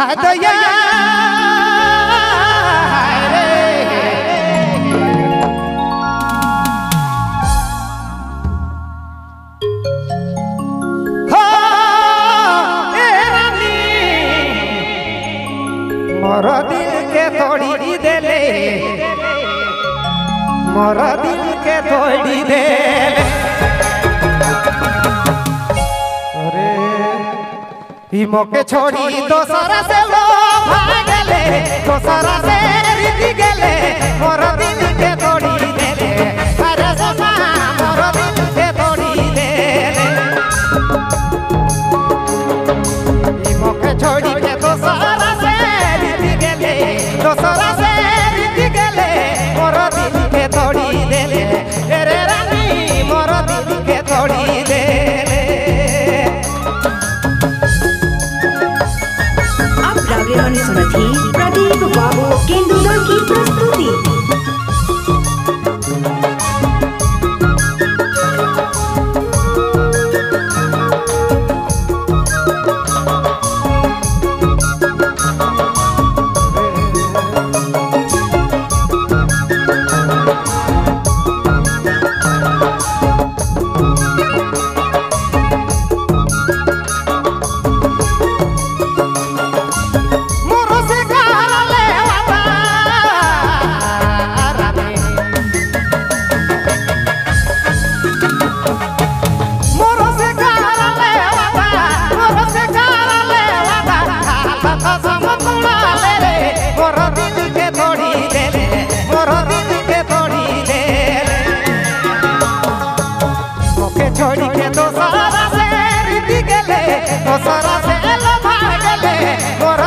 हाय दया मोर दिल के तोड़ी देले मोर दिल के तोड़ी देले अरे ई मोके छोड़ी दोसरा से लो भागले दोसरा से रिति गेले मोर दिल के तोड़ी देले अरे सोना मोर दिल के तोड़ी देले ई मोके छोड़ी के दोसरा से दोसरा से रिति गेले मोर दिल के तोड़ी देले रे रानी मोर दिल के तोड़ी देले। अब रागेवानी सुमति प्रदीप बाबू केंदुला की प्रस्तुति। छोड़ी के दोसरा से रिति गेले दोसरा से लो भागले मोर